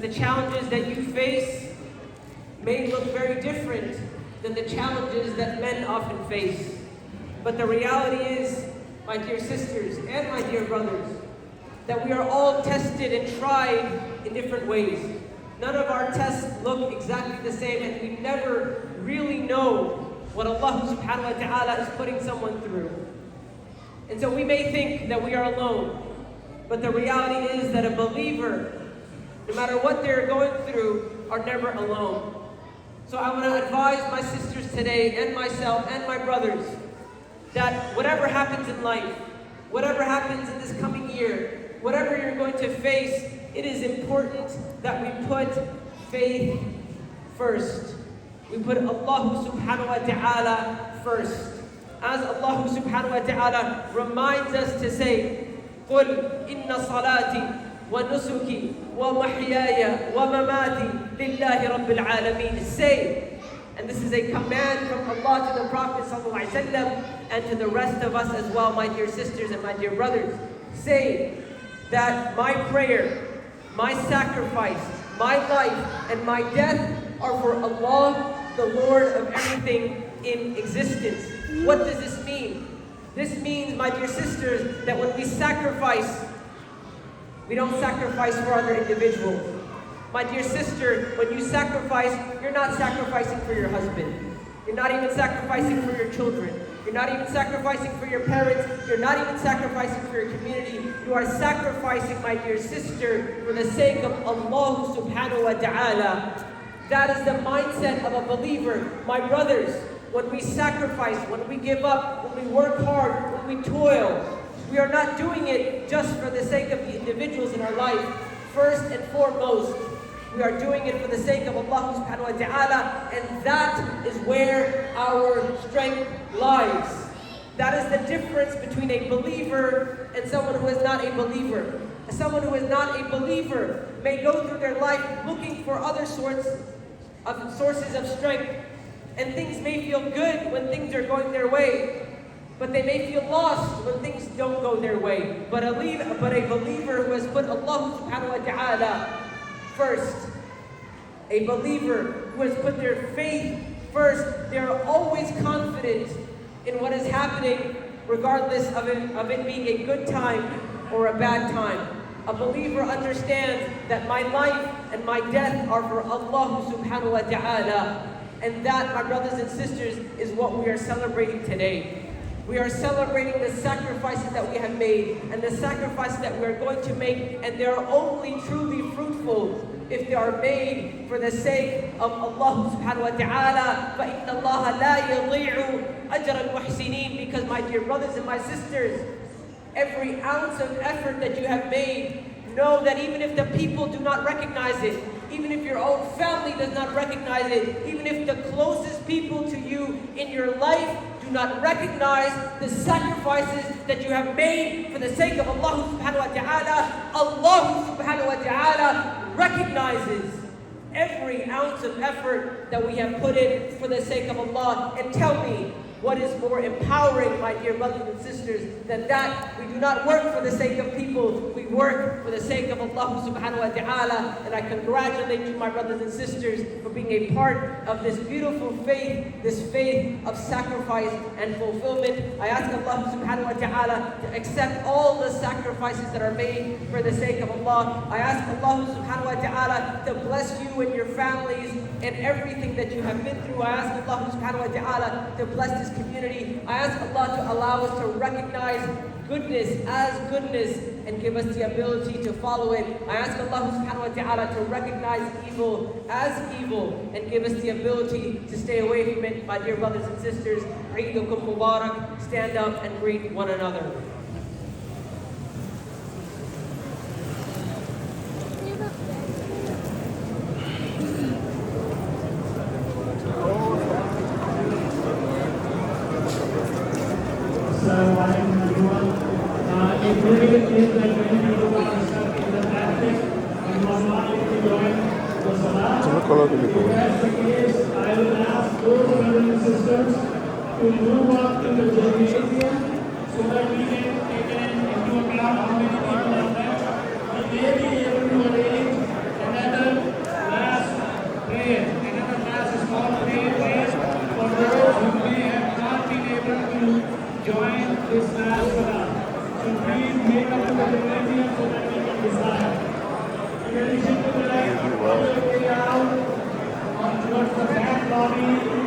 The challenges that you face may look very different than the challenges that men often face. But the reality is, my dear sisters and my dear brothers, that we are all tested and tried in different ways. None of our tests look exactly the same, and we never really know what Allah subhanahu wa ta'ala is putting someone through. And so we may think that we are alone, but the reality is that a believer, no matter what they're going through, are never alone. So I want to advise my sisters today, and myself, and my brothers, that whatever happens in life, whatever happens in this coming year, whatever you're going to face, it is important that we put faith first. We put Allah subhanahu wa ta'ala first. As Allah subhanahu wa ta'ala reminds us to say, قُلْ إِنَّ صَلَاتِي وَنُسُكِي وَمَحْيَايَ وَمَمَاتِي لِلَّهِ رَبِّ الْعَالَمِينَ. Say, and this is a command from Allah to the Prophet ﷺ and to the rest of us as well, my dear sisters and my dear brothers. Say that my prayer, my sacrifice, my life, and my death are for Allah, the Lord of everything in existence. What does this mean? This means, my dear sisters, that when we sacrifice, we don't sacrifice for other individuals. My dear sister, when you sacrifice, you're not sacrificing for your husband. You're not even sacrificing for your children. You're not even sacrificing for your parents. You're not even sacrificing for your community. You are sacrificing, my dear sister, for the sake of Allah subhanahu wa ta'ala. That is the mindset of a believer. My brothers, when we sacrifice, when we give up, when we work hard, when we toil, we are not doing it just for the sake of the individuals in our life. First and foremost, we are doing it for the sake of Allah subhanahu wa ta'ala, and that is where our strength lies. That is the difference between a believer and someone who is not a believer. Someone who is not a believer may go through their life looking for other sources of strength, and things may feel good when things are going their way, but they may feel lost when things don't go their way. But a believer who has put Allah subhanahu wa ta'ala first, a believer who has put their faith first, they are always confident in what is happening, regardless of it being a good time or a bad time. A believer understands that my life and my death are for Allah subhanahu wa ta'ala. And that, my brothers and sisters, is what we are celebrating today. We are celebrating the sacrifices that we have made and the sacrifices that we are going to make, and they are only truly fruitful if they are made for the sake of Allah subhanahu wa ta'ala. فَإِنَّ اللَّهَ لَا يَضِيعُ أَجْرَ الْمُحْسِنِينَ. Because, my dear brothers and my sisters, every ounce of effort that you have made, know that even if the people do not recognize it, even if your own family does not recognize it, even if the closest people to you in your life do not recognize the sacrifices that you have made for the sake of Allah subhanahu wa ta'ala, Allah subhanahu wa ta'ala recognizes every ounce of effort that we have put in for the sake of Allah. And tell me, what is more empowering, my dear brothers and sisters, than that? We do not work for the sake of people, we work for the sake of Allah subhanahu wa ta'ala. And I congratulate you, my brothers and sisters, for being a part of this beautiful faith, this faith of sacrifice and fulfillment. I ask Allah subhanahu wa ta'ala to accept all the sacrifices that are made for the sake of Allah. I ask Allah subhanahu wa ta'ala to bless you and your families and everything that you have been through. I ask Allah subhanahu wa ta'ala to bless this community. I ask Allah to allow us to recognize goodness as goodness and give us the ability to follow it. I ask Allah subhanahu wa ta'ala to recognize evil as evil and give us the ability to stay away from it. My dear brothers and sisters, Eidukum Mubarak. Stand up and greet one another. Kalau begitu, I will ask those brothers and sisters to move up to the gymnasium so that we can take into account how many people are there. We may be able to arrange another So please make up to the gymnasium so that we can decide. In addition to that, on your way out, towards the back lobby,